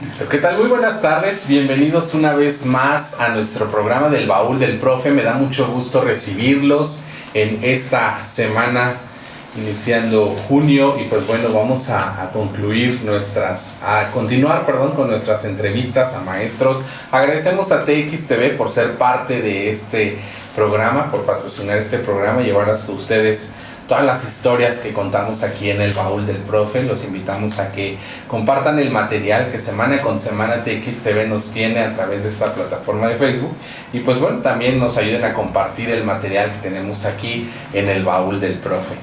Listo, ¿qué tal? Muy buenas tardes, bienvenidos una vez más a nuestro programa del Baúl del Profe. Me da mucho gusto recibirlos en esta semana, iniciando junio, y pues bueno, vamos a continuar con nuestras entrevistas a maestros. Agradecemos a TXTV por ser parte de este programa, por patrocinar este programa y llevar hasta ustedes todas las historias que contamos aquí en el Baúl del Profe. Los invitamos a que compartan el material que semana con semana TXTV nos tiene a través de esta plataforma de Facebook, y pues bueno, también nos ayuden a compartir el material que tenemos aquí en el Baúl del Profe.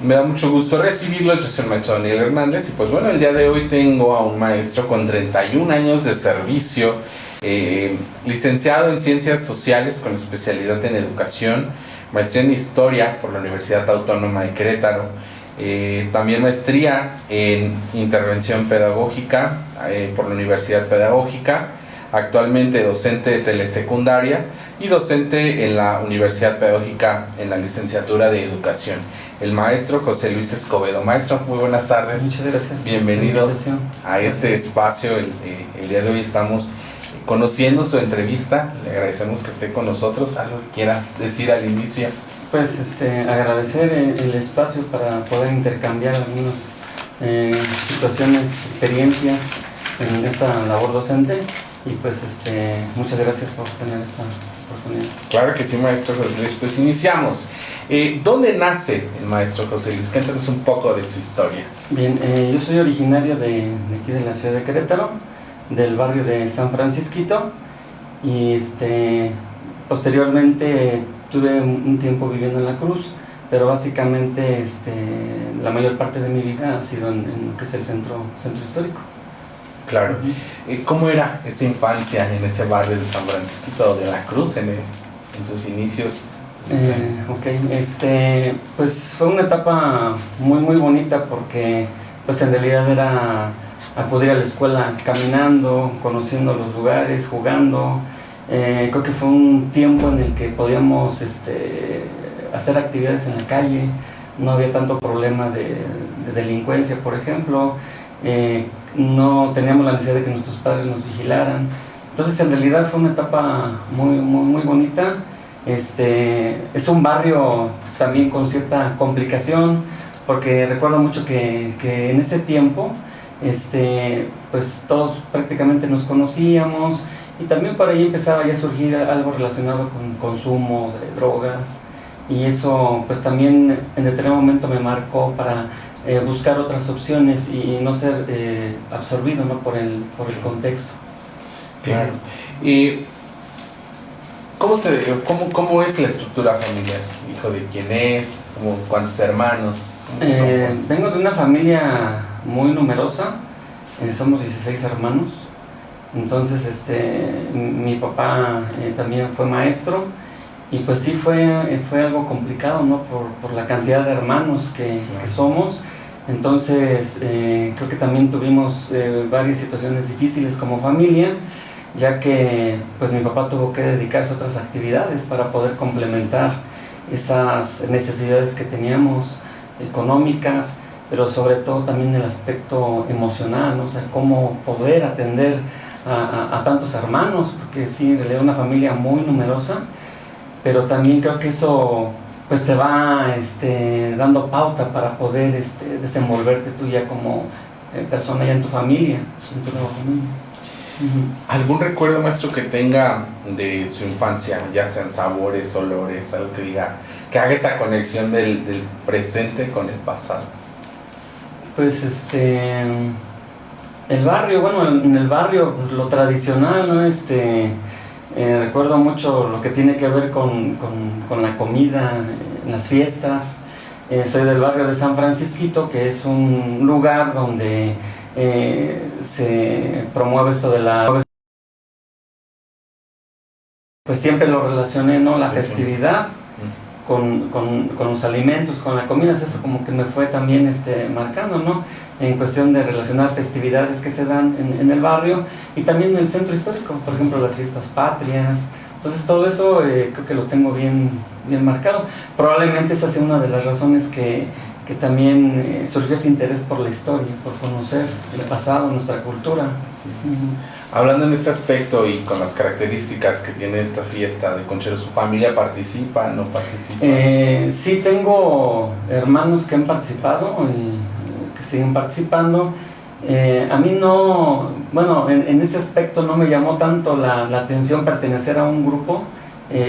Me da mucho gusto recibirlo. Yo soy el maestro Daniel Hernández, y pues bueno, el día de hoy tengo a un maestro con 31 años de servicio, licenciado en Ciencias Sociales con especialidad en Educación, maestría en Historia por la Universidad Autónoma de Querétaro, también maestría en Intervención Pedagógica por la Universidad Pedagógica, actualmente docente de telesecundaria y docente en la Universidad Pedagógica en la licenciatura de Educación. El maestro José Luis Escobedo. Maestro, muy buenas tardes. Muchas gracias. Bienvenido a este espacio. El día de hoy estamos conociendo su entrevista. Le agradecemos que esté con nosotros. ¿Algo que quiera decir al inicio? Pues agradecer el espacio para poder intercambiar algunas situaciones, experiencias en esta labor docente, y pues muchas gracias por tener esta oportunidad. Claro que sí, maestro José Luis. Pues iniciamos. ¿Dónde nace el maestro José Luis? Cuéntanos un poco de su historia. Bien, yo soy originario de aquí de la ciudad de Querétaro, del barrio de San Francisquito, y posteriormente tuve un tiempo viviendo en La Cruz, pero básicamente la mayor parte de mi vida ha sido en lo que es el centro histórico. Claro. ¿Cómo era esa infancia en ese barrio de San Francisquito de La Cruz en sus inicios? Pues fue una etapa muy bonita, porque pues en realidad era acudir a la escuela caminando, conociendo los lugares, jugando. Creo que fue un tiempo en el que podíamos hacer actividades en la calle, no había tanto problema de delincuencia, por ejemplo, no teníamos la necesidad de que nuestros padres nos vigilaran. Entonces en realidad fue una etapa muy bonita. Es un barrio también con cierta complicación, porque recuerdo mucho que en ese tiempo pues todos prácticamente nos conocíamos, y también por ahí empezaba ya a surgir algo relacionado con consumo de drogas, y eso pues también en determinado momento me marcó para buscar otras opciones y no ser absorbido, ¿no?, por el contexto. Claro. ¿Y cómo es la estructura familiar? ¿Hijo de quién es? ¿Cuántos hermanos? Vengo de una familia muy numerosa, somos 16 hermanos. Entonces mi papá también fue maestro, y pues sí fue algo complicado, ¿no?, por la cantidad de hermanos que somos. Entonces creo que también tuvimos varias situaciones difíciles como familia, ya que pues mi papá tuvo que dedicarse a otras actividades para poder complementar esas necesidades que teníamos económicas, pero sobre todo también el aspecto emocional, ¿no? O sea, cómo poder atender a tantos hermanos, porque sí, en realidad una familia muy numerosa, pero también creo que eso pues te va dando pauta para poder desenvolverte tú ya como persona ya en tu familia, en tu nueva familia. ¿Algún recuerdo, maestro, que tenga de su infancia, ya sean sabores, olores, algo que diga, que haga esa conexión del presente con el pasado? Pues el barrio, bueno, en el barrio pues lo tradicional, ¿no? Recuerdo mucho lo que tiene que ver con la comida, en las fiestas. Soy del barrio de San Francisquito, que es un lugar donde se promueve esto de la... Pues siempre lo relacioné, ¿no?, la festividad con los alimentos, con la comida. Eso como que me fue también marcando, ¿no?, en cuestión de relacionar festividades que se dan en el barrio, y también en el centro histórico, por ejemplo las fiestas patrias. Entonces todo eso creo que lo tengo bien marcado. Probablemente esa sea una de las razones que que también surgió ese interés por la historia, por conocer el pasado, nuestra cultura. Así es. Hablando en este aspecto y con las características que tiene esta fiesta de Concheros, ¿su familia participa, no participa? Sí, tengo hermanos que han participado y que siguen participando. A mí no, bueno, en ese aspecto no me llamó tanto la atención pertenecer a un grupo.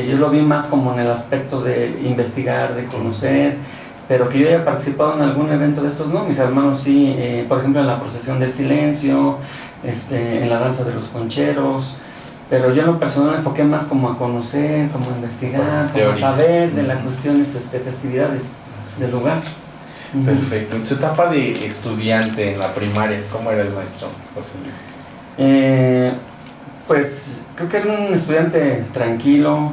Yo lo vi más como en el aspecto de investigar, de conocer, pero que yo haya participado en algún evento de estos, no. Mis hermanos sí, por ejemplo en la procesión del silencio, en la danza de los concheros, pero yo en lo personal me enfoqué más como a conocer, como a investigar, como a saber de las cuestiones, festividades del lugar. Perfecto. En su etapa de estudiante en la primaria, ¿cómo era el maestro José Luis? Pues creo que era un estudiante tranquilo.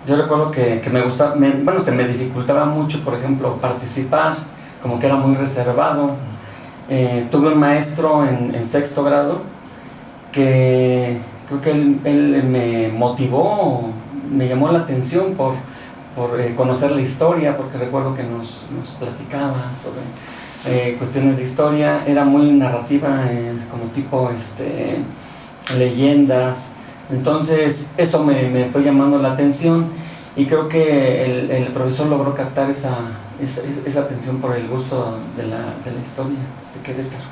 Yo recuerdo que me gustaba, bueno, se me dificultaba mucho, por ejemplo, participar, como que era muy reservado. Tuve un maestro en sexto grado que creo que él me motivó, me llamó la atención por conocer la historia, porque recuerdo que nos platicaba sobre cuestiones de historia. Era muy narrativa, como tipo leyendas. Entonces eso me fue llamando la atención y creo que el profesor logró captar esa atención por el gusto de la historia de Querétaro.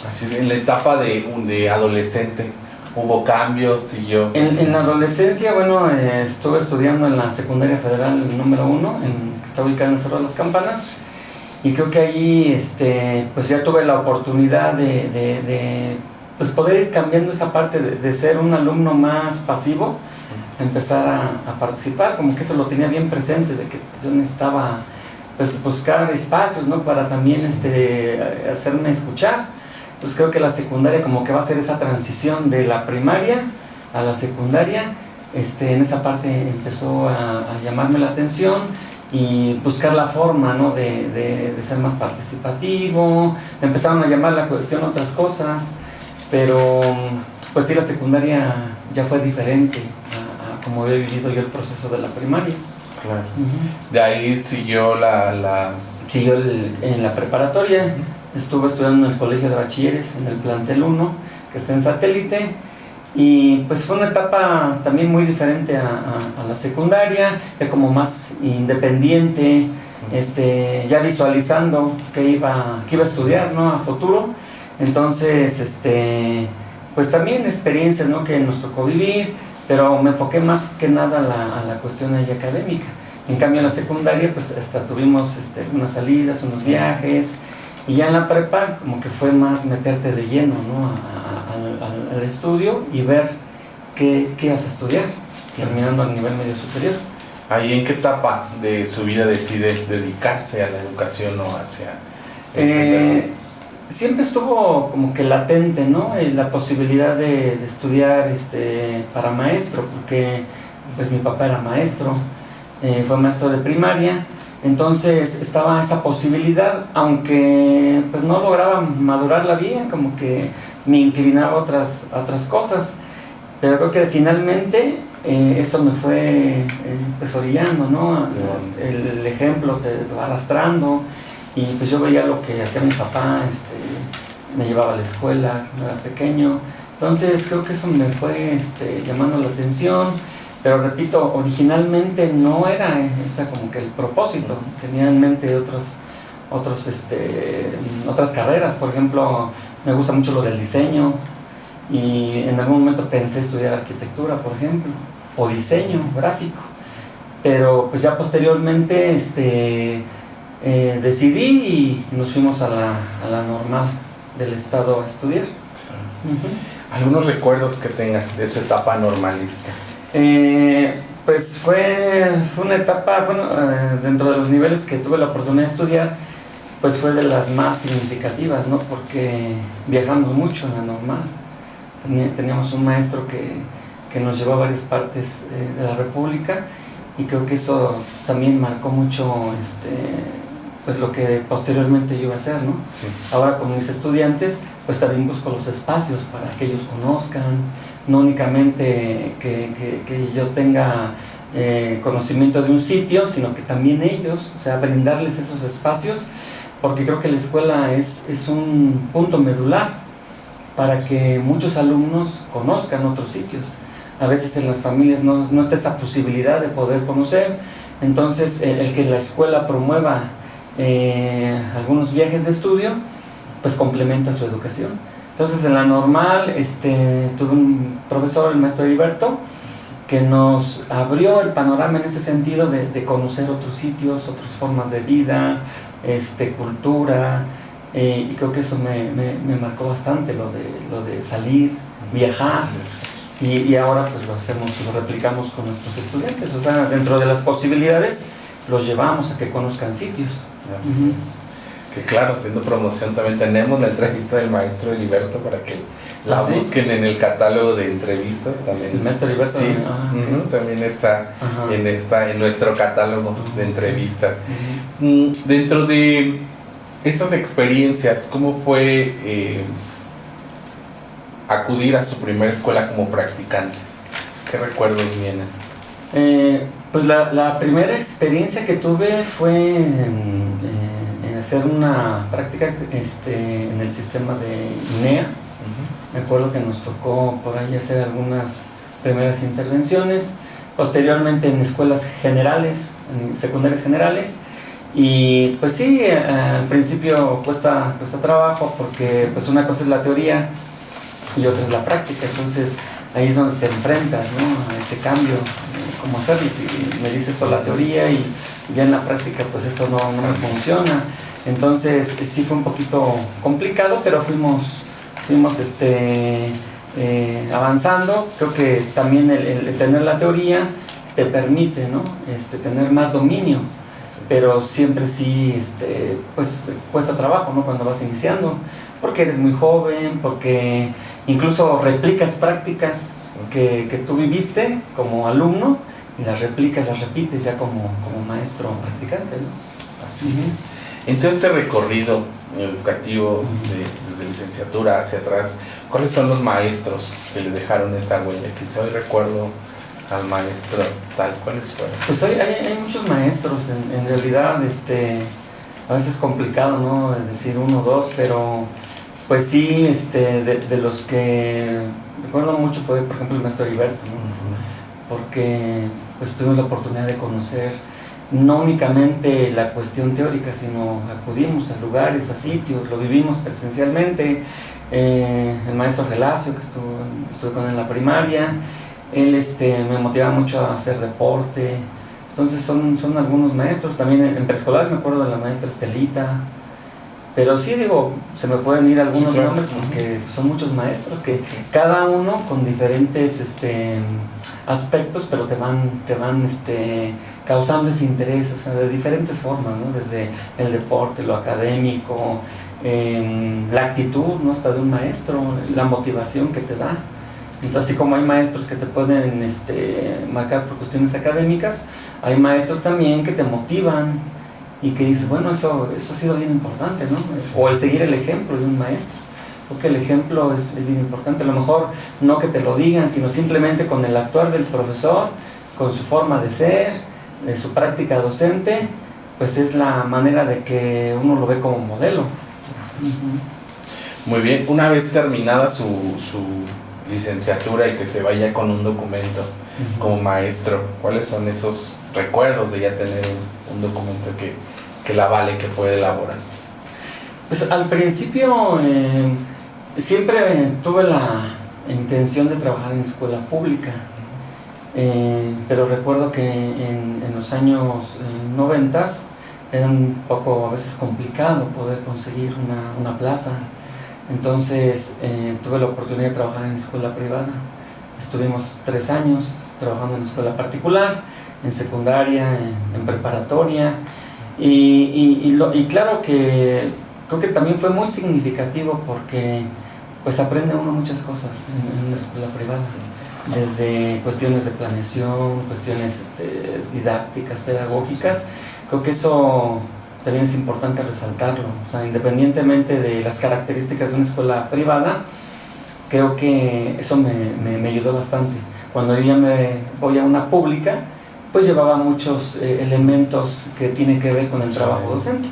Así es. En la etapa de adolescente, ¿hubo cambios? En la adolescencia, bueno, estuve estudiando en la secundaria federal número 1, que está ubicada en el Cerro de las Campanas, y creo que ahí pues ya tuve la oportunidad de pues poder ir cambiando esa parte de ser un alumno más pasivo, empezar a participar, como que eso lo tenía bien presente, de que yo necesitaba pues buscar espacios, ¿no? Para también hacerme escuchar. Pues creo que la secundaria como que va a ser esa transición de la primaria a la secundaria. En esa parte empezó a llamarme la atención y buscar la forma, ¿no? de ser más participativo. Me empezaron a llamar la cuestión otras cosas, pero pues sí, la secundaria ya fue diferente a como había vivido yo el proceso de la primaria. Claro. De ahí siguió Siguió en la preparatoria. Estuve estudiando en el colegio de bachilleres, en el plantel 1, que está en Satélite, y pues fue una etapa también muy diferente a la secundaria, ya como más independiente, ya visualizando que iba a estudiar, ¿no? A futuro. Entonces, pues también experiencias, ¿no? Que nos tocó vivir, pero me enfoqué más que nada a la cuestión ahí académica. En cambio en la secundaria pues hasta tuvimos unas salidas, unos viajes, y ya en la prepa como que fue más meterte de lleno, ¿no? al estudio y ver qué ibas a estudiar, terminando al nivel medio superior. ¿Ahí en qué etapa de su vida decide dedicarse a la educación o hacia siempre estuvo como que latente, ¿no? La posibilidad de estudiar para maestro, porque pues mi papá era maestro, fue maestro de primaria. Entonces estaba esa posibilidad, aunque pues no lograba madurarla bien, como que me inclinaba a otras cosas, pero creo que finalmente eso me fue pues orillando, ¿no? El ejemplo te va arrastrando, y pues yo veía lo que hacía mi papá, me llevaba a la escuela cuando era pequeño. Entonces creo que eso me fue llamando la atención. Pero repito, originalmente no era esa como que el propósito. Tenía en mente otras carreras. Por ejemplo, me gusta mucho lo del diseño, y en algún momento pensé estudiar arquitectura, por ejemplo, o diseño gráfico. Pero pues ya posteriormente decidí y nos fuimos a la normal del estado a estudiar. ¿Algunos recuerdos que tengas de su etapa normalista? Pues fue una etapa, bueno, dentro de los niveles que tuve la oportunidad de estudiar, pues fue de las más significativas, ¿no? Porque viajamos mucho en la normal. Teníamos un maestro que nos llevó a varias partes de la República, y creo que eso también marcó mucho pues lo que posteriormente yo iba a hacer, ¿no? Sí. Ahora con mis estudiantes pues también busco los espacios para que ellos conozcan, no únicamente que yo tenga conocimiento de un sitio, sino que también ellos, o sea, brindarles esos espacios, porque creo que la escuela es un punto medular para que muchos alumnos conozcan otros sitios. A veces en las familias no está esa posibilidad de poder conocer, entonces el que la escuela promueva algunos viajes de estudio, pues complementa su educación. Entonces en la normal tuve un profesor, el maestro Heriberto, que nos abrió el panorama en ese sentido de conocer otros sitios, otras formas de vida, cultura, y creo que eso me marcó bastante, lo de salir, viajar, y ahora pues lo replicamos con nuestros estudiantes, o sea, dentro de las posibilidades los llevamos a que conozcan sitios. Así es. Que claro, haciendo promoción también tenemos la entrevista del maestro Heriberto para que la busquen en el catálogo de entrevistas también. El maestro Heriberto, sí, también está en nuestro catálogo de entrevistas. Dentro de estas experiencias, ¿cómo fue acudir a su primera escuela como practicante? ¿Qué recuerdos vienen? Pues la primera experiencia que tuve fue en hacer una práctica en el sistema de INEA. Me acuerdo que nos tocó por ahí hacer algunas primeras intervenciones, posteriormente en escuelas generales, en secundarias generales, y pues sí, al principio cuesta trabajo, porque pues una cosa es la teoría y otra es la práctica, entonces ahí es donde te enfrentas, ¿no?, a ese cambio, cómo hacerlo. Y si me dice esto la teoría y ya en la práctica pues esto no me funciona, entonces sí fue un poquito complicado, pero fuimos avanzando. Creo que también el tener la teoría te permite, ¿no?, tener más dominio, pero siempre sí pues cuesta trabajo, ¿no?, cuando vas iniciando, porque eres muy joven, porque incluso replicas prácticas que tú viviste como alumno y las repites ya como maestro practicante, ¿no? Así es. En todo este recorrido educativo desde licenciatura hacia atrás, ¿cuáles son los maestros que le dejaron esa huella? Quizá hoy recuerdo al maestro tal, ¿cuáles fueron? Pues hay muchos maestros, en realidad a veces es complicado, ¿no?, decir uno o dos, pero pues sí, de los que recuerdo mucho fue, por ejemplo, el maestro Heriberto, ¿no? Porque pues tuvimos la oportunidad de conocer no únicamente la cuestión teórica, sino acudimos a lugares, a sitios, lo vivimos presencialmente. El maestro Gelacio, que estuve con él en la primaria, él me motivaba mucho a hacer deporte. Entonces son algunos maestros. También en preescolar me acuerdo de la maestra Estelita, pero sí, digo, se me pueden ir algunos nombres porque son muchos maestros, que cada uno con diferentes aspectos, pero te van causando ese interés, o sea, de diferentes formas, ¿no? Desde el deporte, lo académico, la actitud, ¿no?, hasta de un maestro, la motivación que te da. Entonces, así como hay maestros que te pueden marcar por cuestiones académicas, hay maestros también que te motivan y que dices, bueno, eso ha sido bien importante, ¿no? O el seguir el ejemplo de un maestro. Porque el ejemplo es bien importante. A lo mejor no que te lo digan, sino simplemente con el actuar del profesor, con su forma de ser, de su práctica docente, pues es la manera de que uno lo ve como modelo. Muy bien. Una vez terminada su licenciatura y que se vaya con un documento como maestro, ¿cuáles son esos recuerdos de ya tener un documento que la vale, que puede elaborar? Pues al principio siempre tuve la intención de trabajar en escuela pública, pero recuerdo que en los años 90 era un poco a veces complicado poder conseguir una plaza. Entonces tuve la oportunidad de trabajar en escuela privada. Estuvimos 3 años trabajando en escuela particular, en secundaria, en preparatoria, y claro que creo que también fue muy significativo porque pues aprende uno muchas cosas en una escuela privada, desde cuestiones de planeación, cuestiones didácticas, pedagógicas. Creo que eso también es importante resaltarlo, o sea, independientemente de las características de una escuela privada, creo que eso me ayudó bastante. Cuando yo ya me voy a una pública, pues llevaba muchos elementos que tienen que ver con el trabajo docente.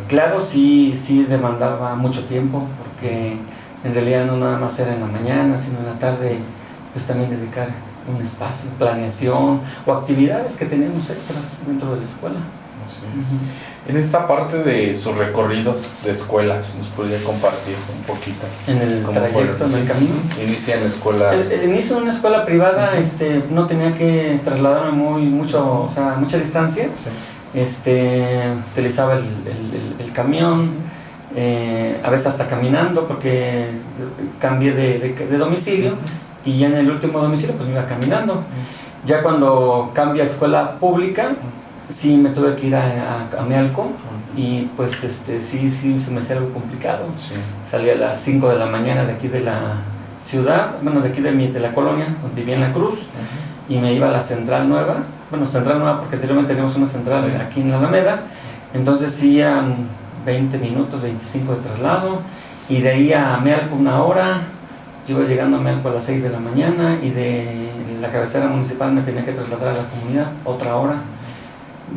Claro, sí demandaba mucho tiempo, porque en realidad no nada más era en la mañana, sino en la tarde, pues también dedicar un espacio, planeación o actividades que teníamos extras dentro de la escuela. Así es. En esta parte de sus recorridos de escuelas, ¿nos podría compartir un poquito? En el trayecto, en el camino. Inicia en la escuela. El inicio de una escuela privada, no tenía que trasladarme mucha distancia. Utilizaba el camión, a veces hasta caminando, porque cambié de domicilio, y ya en el último domicilio pues me iba caminando. Ya cuando cambio a escuela pública, sí me tuve que ir a Amealco, y pues sí se me hacía algo complicado. Salía a las 5 de la mañana de aquí de la ciudad, bueno, de aquí de la colonia, donde vivía en La Cruz, y me iba a la Central Nueva, porque anteriormente teníamos una central aquí en la Alameda. Entonces sí eran 20 minutos, 25 de traslado, y de ahí a Amealco 1 hora. Yo iba llegando a Amealco a las 6 de la mañana, y de la cabecera municipal me tenía que trasladar a la comunidad otra hora.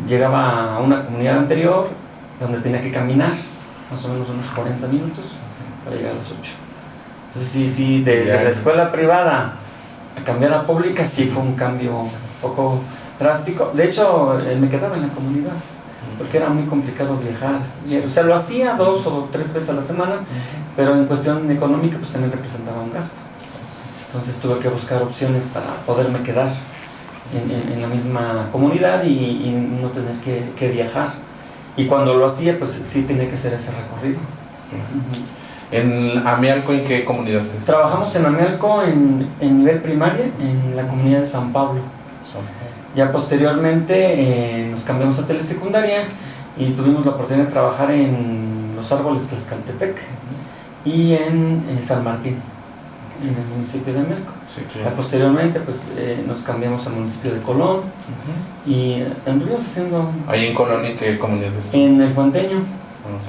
Llegaba a una comunidad anterior donde tenía que caminar más o menos unos 40 minutos para llegar a las 8. Entonces sí, de la escuela privada a cambiar a pública, sí fue un cambio un poco drástico. De hecho, me quedaba en la comunidad, porque era muy complicado viajar. O sea, lo hacía 2 o 3 veces a la semana, pero en cuestión económica pues también representaba un gasto. Entonces tuve que buscar opciones para poderme quedar en la misma comunidad y no tener que viajar. Y cuando lo hacía, pues sí tenía que hacer ese recorrido. ¿En Amealco en qué comunidad estás? Trabajamos en Amealco en nivel primaria, en la comunidad de San Pablo. Ya posteriormente nos cambiamos a telesecundaria y tuvimos la oportunidad de trabajar en Los Árboles de Tlaxcaltepec y en San Martín, en el municipio de Amealco. Posteriormente pues nos cambiamos al municipio de Colón y anduvimos haciendo... ¿Ahí en Colón y qué comunidad estás? En el Fuenteño,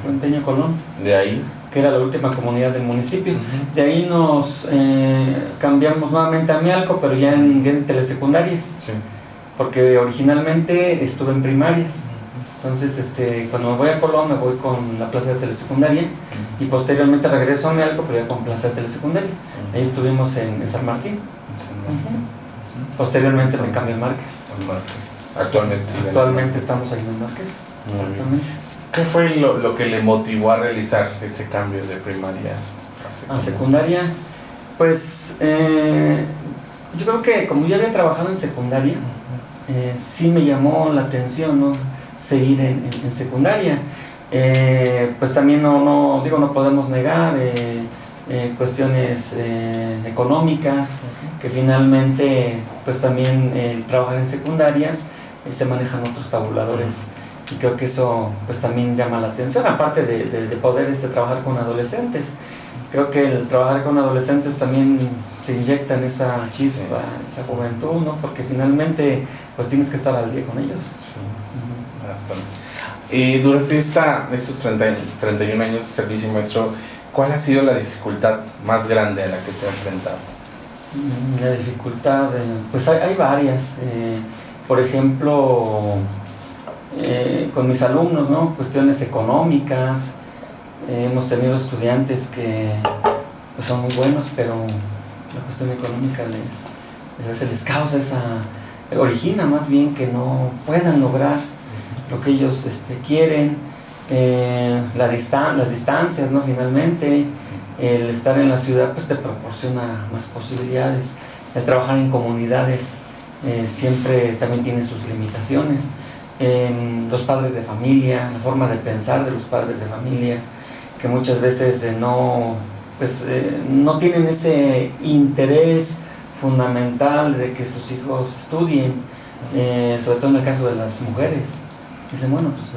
Fuenteño Colón. ¿De ahí? Que era la última comunidad del municipio. De ahí nos cambiamos nuevamente a Amealco, pero ya en telesecundarias, porque originalmente estuve en primarias. Entonces cuando me voy a Colón me voy con la plaza de telesecundaria y posteriormente regreso a Amealco, pero ya con plaza de telesecundaria. Ahí estuvimos en San Martín. Posteriormente me cambié a Márquez. Actualmente estamos ahí en Márquez. Exactamente. ¿Qué fue lo que le motivó a realizar ese cambio de primaria a secundaria? Pues yo creo que como ya había trabajado en secundaria, sí me llamó la atención, ¿no?, seguir en secundaria. Pues también no podemos negar cuestiones económicas, que finalmente pues también el trabajar en secundarias se manejan otros tabuladores. Y creo que eso pues también llama la atención, aparte de poder trabajar con adolescentes. Creo que el trabajar con adolescentes también te inyectan esa chispa, esa juventud, ¿no? Porque finalmente pues tienes que estar al día con ellos. Bastante. Durante estos 31 años de servicio, maestro, ¿cuál ha sido la dificultad más grande a la que se ha enfrentado? La dificultad, pues hay varias. Por ejemplo, con mis alumnos, ¿no?, cuestiones económicas. Hemos tenido estudiantes que pues, son muy buenos, pero la cuestión económica les causa origina más bien que no puedan lograr lo que ellos quieren. Las distancias, ¿no?, finalmente el estar en la ciudad pues te proporciona más posibilidades. El trabajar en comunidades siempre también tiene sus limitaciones. Los padres de familia, la forma de pensar de los padres de familia, que muchas veces no tienen ese interés fundamental de que sus hijos estudien, sobre todo en el caso de las mujeres. Dicen, bueno, pues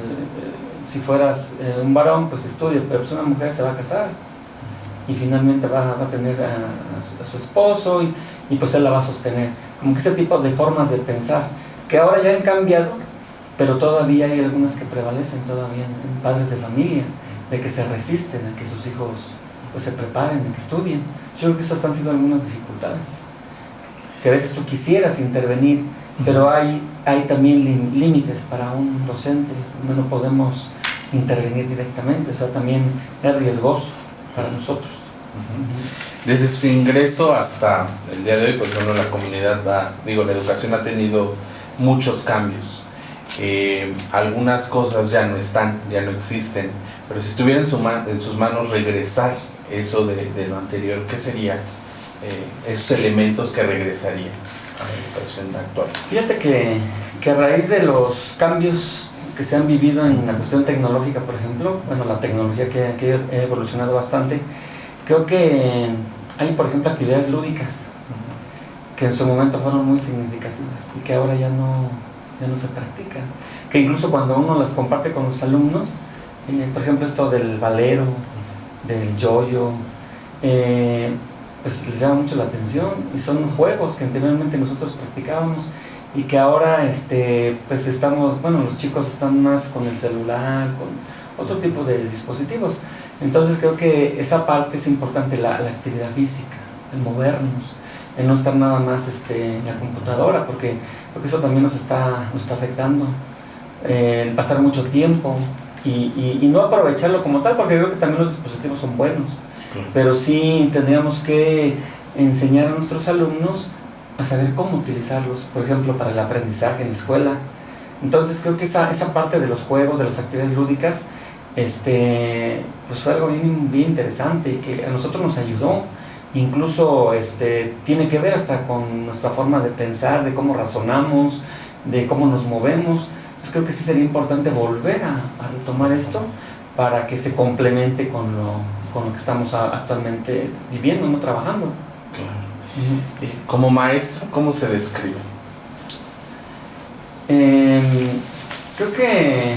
si fueras un varón, pues estudia, pero pues una mujer se va a casar y finalmente va a tener a su esposo y pues él la va a sostener. Como que ese tipo de formas de pensar, que ahora ya han cambiado, pero todavía hay algunas que prevalecen todavía en padres de familia, de que se resisten a que sus hijos pues se preparen, a que estudien. Yo creo que esas han sido algunas dificultades, que a veces tú quisieras intervenir pero hay también límites para un docente, donde no podemos intervenir directamente, o sea, también es riesgoso para nosotros. Desde su ingreso hasta el día de hoy, pues bueno, la comunidad la educación ha tenido muchos cambios. Algunas cosas ya no están, ya no existen, pero si estuviera en sus manos regresar eso de lo anterior, ¿qué sería esos elementos que regresarían a la educación actual? Fíjate que a raíz de los cambios que se han vivido en la cuestión tecnológica, por ejemplo, bueno, la tecnología que ha evolucionado bastante, creo que hay, por ejemplo, actividades lúdicas que en su momento fueron muy significativas y que ahora ya no se practican, que incluso cuando uno las comparte con los alumnos, por ejemplo esto del valero, del yoyo, pues les llama mucho la atención y son juegos que anteriormente nosotros practicábamos y que ahora pues los chicos están más con el celular, con otro tipo de dispositivos. Entonces creo que esa parte es importante, la actividad física, el movernos, el no estar nada más en la computadora, porque eso también nos está afectando, el pasar mucho tiempo y no aprovecharlo como tal, porque creo que también los dispositivos son buenos, pero sí tendríamos que enseñar a nuestros alumnos a saber cómo utilizarlos, por ejemplo, para el aprendizaje en la escuela. Entonces creo que esa parte de los juegos, de las actividades lúdicas, pues fue algo bien interesante y que a nosotros nos ayudó. Incluso tiene que ver hasta con nuestra forma de pensar, de cómo razonamos, de cómo nos movemos. Pues creo que sí sería importante volver a retomar esto para que se complemente con lo que estamos actualmente viviendo, no trabajando. Claro. Como maestro, ¿cómo se describe? Creo que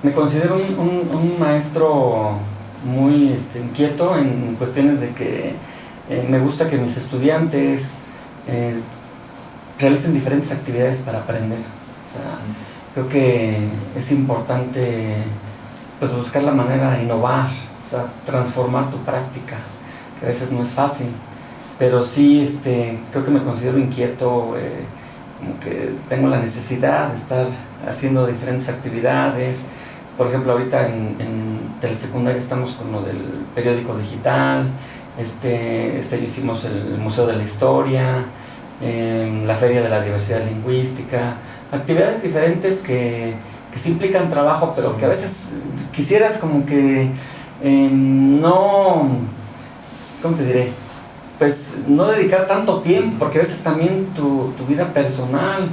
me considero un maestro muy inquieto en cuestiones de que me gusta que mis estudiantes realicen diferentes actividades para aprender. O sea, creo que es importante pues buscar la manera de innovar, o sea, transformar tu práctica, que a veces no es fácil, pero sí creo que me considero inquieto, como que tengo la necesidad de estar haciendo diferentes actividades. Por ejemplo, ahorita en telesecundaria estamos con lo del periódico digital, hicimos el Museo de la Historia, la Feria de la Diversidad Lingüística, actividades diferentes que sí implican trabajo, pero sí, que a veces quisieras como que no, ¿cómo te diré? Pues no dedicar tanto tiempo, porque a veces también tu vida personal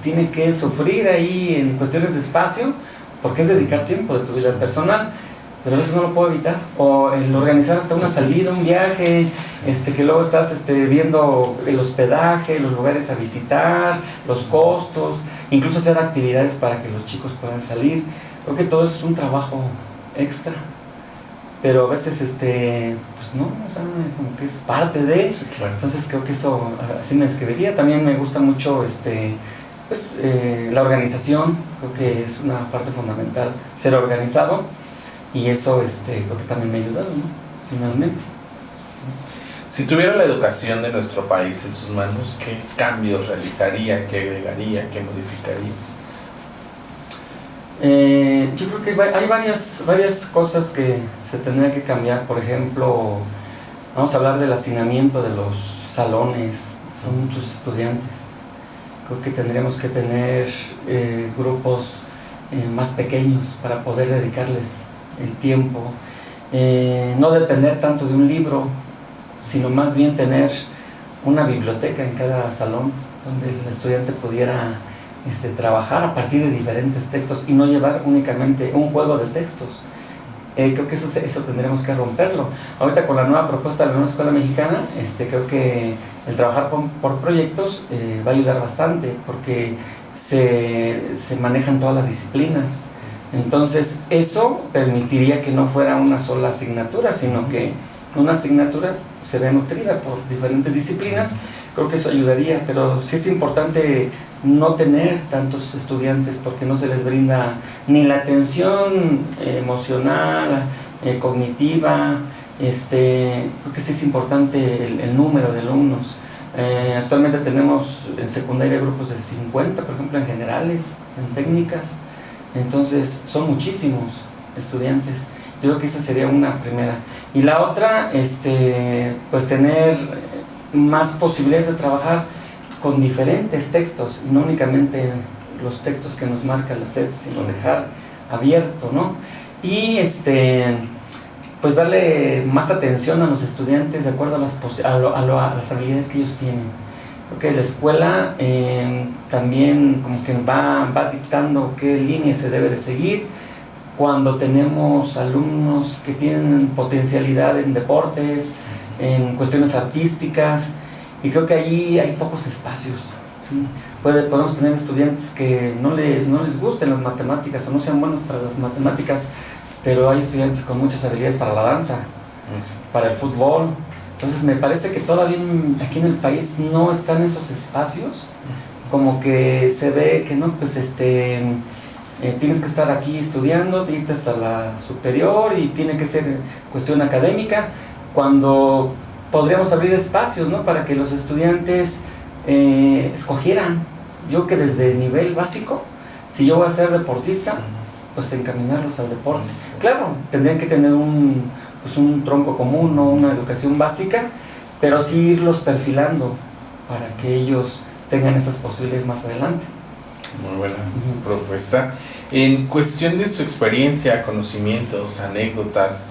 tiene que sufrir ahí en cuestiones de espacio, porque es dedicar tiempo de tu vida personal, pero a veces no lo puedo evitar. O el organizar hasta una salida, un viaje, que luego estás viendo el hospedaje, los lugares a visitar, los costos, incluso hacer actividades para que los chicos puedan salir. Creo que todo es un trabajo extra, pero a veces pues no, o sea, como que es parte de. Sí, claro. Entonces creo que eso así me describiría. También me gusta mucho pues la organización, creo que es una parte fundamental, ser organizado, y eso creo que también me ha ayudado, ¿no? Finalmente. Si tuviera la educación de nuestro país en sus manos, ¿qué cambios realizaría, qué agregaría, qué modificaría? Yo creo que hay varias cosas que se tendrían que cambiar. Por ejemplo, vamos a hablar del hacinamiento de los salones, son muchos estudiantes. Creo que tendríamos que tener grupos más pequeños para poder dedicarles el tiempo, no depender tanto de un libro, sino más bien tener una biblioteca en cada salón donde el estudiante pudiera trabajar a partir de diferentes textos y no llevar únicamente un juego de textos. Creo que eso tendremos que romperlo. Ahorita con la nueva propuesta de la nueva escuela mexicana, creo que el trabajar por proyectos va a ayudar bastante, porque se manejan todas las disciplinas. Entonces eso permitiría que no fuera una sola asignatura, sino que una asignatura se ve nutrida por diferentes disciplinas. Creo que eso ayudaría, pero sí es importante no tener tantos estudiantes, porque no se les brinda ni la atención emocional, cognitiva. Creo que sí es importante el número de alumnos. Actualmente tenemos en secundaria grupos de 50, por ejemplo, en generales, en técnicas. Entonces, son muchísimos estudiantes. Yo creo que esa sería una primera. Y la otra, pues tener más posibilidades de trabajar con diferentes textos, y no únicamente los textos que nos marca la SEP, sino dejar abierto, ¿no? Y pues darle más atención a los estudiantes de acuerdo a las habilidades que ellos tienen. Creo que la escuela también como que va dictando qué línea se debe de seguir. Cuando tenemos alumnos que tienen potencialidad en deportes, en cuestiones artísticas, y creo que allí hay pocos espacios, ¿sí? Podemos tener estudiantes que no les gusten las matemáticas o no sean buenos para las matemáticas, pero hay estudiantes con muchas habilidades para la danza, para el fútbol. Entonces me parece que todavía aquí en el país no están esos espacios, como que se ve que no, pues tienes que estar aquí estudiando, irte hasta la superior y tiene que ser cuestión académica, cuando podríamos abrir espacios, ¿no?, para que los estudiantes escogieran. Yo que desde nivel básico, si yo voy a ser deportista, pues encaminarlos al deporte. Claro, tendrían que tener un tronco común, ¿no?, una educación básica, pero sí irlos perfilando para que ellos tengan esas posibilidades más adelante. Muy buena propuesta. En cuestión de su experiencia, conocimientos, anécdotas,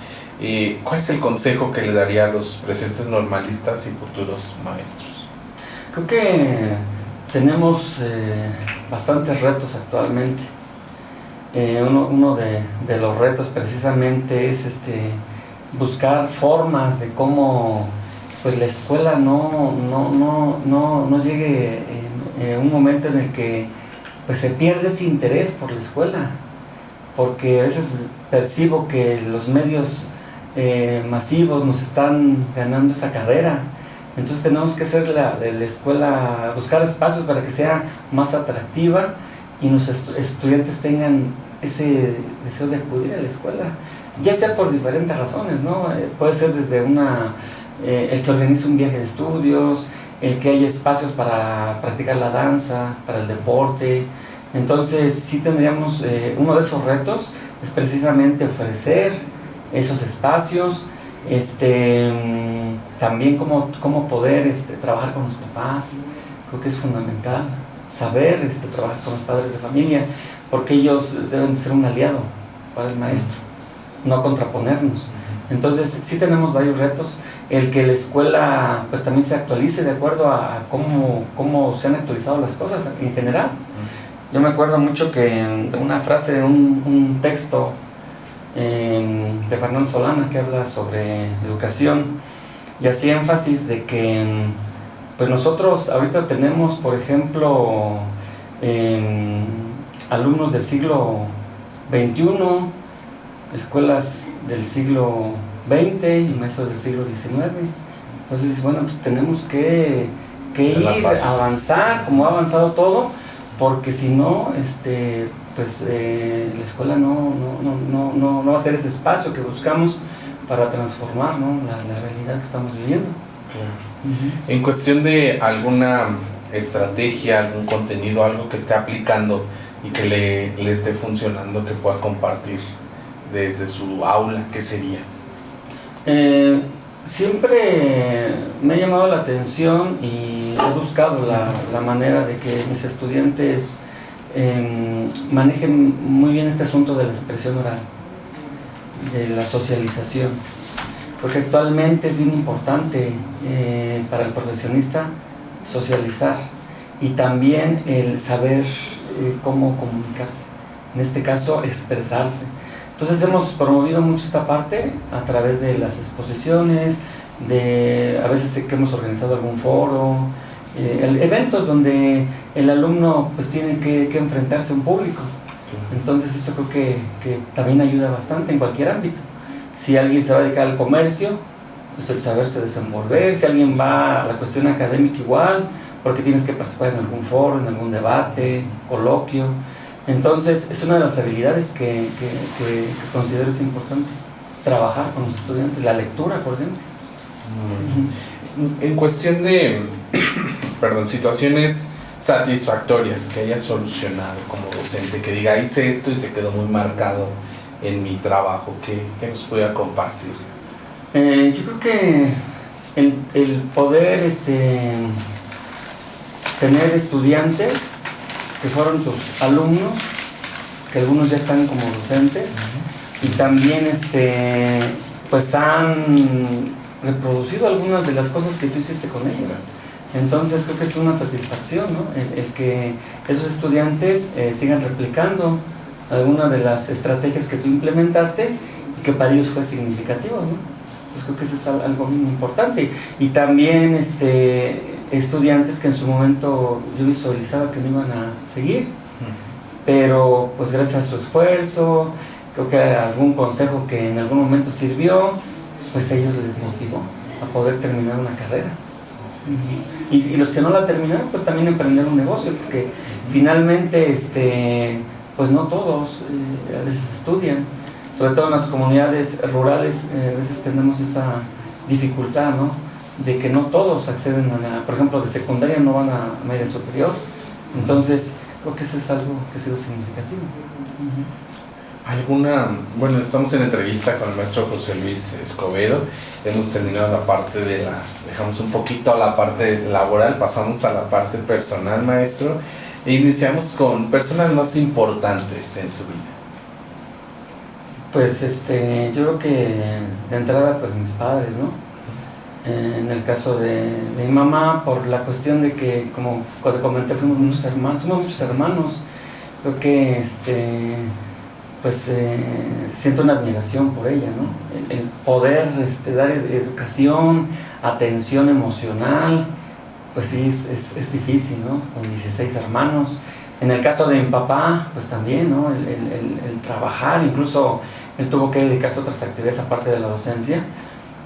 ¿cuál es el consejo que le daría a los presentes normalistas y futuros maestros? Creo que tenemos bastantes retos actualmente. Uno de los retos precisamente es buscar formas de cómo pues la escuela no llegue en un momento en el que pues se pierde ese interés por la escuela, porque a veces percibo que los medios masivos nos están ganando esa carrera. Entonces tenemos que hacer la escuela, buscar espacios para que sea más atractiva y los estudiantes tengan ese deseo de acudir a la escuela, ya sea por diferentes razones, ¿no? Puede ser desde el que organice un viaje de estudios, el que haya espacios para practicar la danza, para el deporte. Entonces sí tendríamos, uno de esos retos es precisamente ofrecer esos espacios, también cómo poder trabajar con los papás. Creo que es fundamental saber trabajar con los padres de familia, porque ellos deben ser un aliado para el maestro, no contraponernos. Entonces sí tenemos varios retos, el que la escuela pues también se actualice de acuerdo a cómo se han actualizado las cosas en general. Yo me acuerdo mucho que una frase de un texto de Fernando Solana que habla sobre educación y hacía énfasis de que pues nosotros ahorita tenemos, por ejemplo, alumnos del siglo XXI, escuelas del siglo XX y maestros del siglo XIX. Entonces, bueno, pues tenemos que ir a avanzar como ha avanzado todo, porque si no, pues la escuela no va a ser ese espacio que buscamos para transformar, ¿no?, la realidad que estamos viviendo. En cuestión de alguna estrategia, algún contenido, algo que esté aplicando y que le esté funcionando, que pueda compartir desde su aula, ¿qué sería? Siempre me ha llamado la atención y he buscado la manera de que mis estudiantes manejen muy bien este asunto de la expresión oral, de la socialización, porque actualmente es bien importante para el profesionista socializar y también el saber cómo comunicarse, en este caso expresarse. Entonces hemos promovido mucho esta parte a través de las exposiciones, a veces que hemos organizado algún foro, eventos donde el alumno pues tiene que enfrentarse a un público. Entonces eso creo que también ayuda bastante en cualquier ámbito. Si alguien se va a dedicar al comercio, pues el saberse desenvolver. Si alguien va a la cuestión académica, igual, porque tienes que participar en algún foro, en algún debate, coloquio. Entonces es una de las habilidades que considero es importante trabajar con los estudiantes, la lectura, por ejemplo. En cuestión de perdón, situaciones satisfactorias que hayas solucionado como docente, que diga, hice esto y se quedó muy marcado en mi trabajo, que nos pueda compartir? Yo creo que el poder tener estudiantes que fueron tus alumnos, que algunos ya están como docentes, y también pues han reproducido algunas de las cosas que tú hiciste con ellos. Entonces creo que es una satisfacción, ¿no? El que esos estudiantes sigan replicando algunas de las estrategias que tú implementaste y que para ellos fue significativo, ¿no? Pues creo que eso es algo muy importante. Y también estudiantes que en su momento yo visualizaba que no iban a seguir, pero pues gracias a su esfuerzo, creo que algún consejo que en algún momento sirvió, pues a ellos les motivó a poder terminar una carrera. Y los que no la terminaron, pues también emprender un negocio, porque finalmente pues no todos a veces estudian, sobre todo en las comunidades rurales. A veces tenemos esa dificultad, ¿no? De que no todos acceden por ejemplo, de secundaria no van a media superior. Entonces creo que eso es algo que ha sido significativo. Bueno, estamos en entrevista con el maestro José Luis Escobedo. Hemos terminado la parte dejamos un poquito la parte laboral, pasamos a la parte personal, maestro, e iniciamos con personas más importantes en su vida. Pues yo creo que de entrada pues mis padres, ¿no? En el caso de mi mamá, por la cuestión de que, como te comenté, somos muchos hermanos, creo que pues siento una admiración por ella, ¿no? El poder dar educación, atención emocional, pues sí, es difícil, ¿no? Con 16 hermanos. En el caso de mi papá, pues también, ¿no? El trabajar, incluso él tuvo que dedicarse a otras actividades aparte de la docencia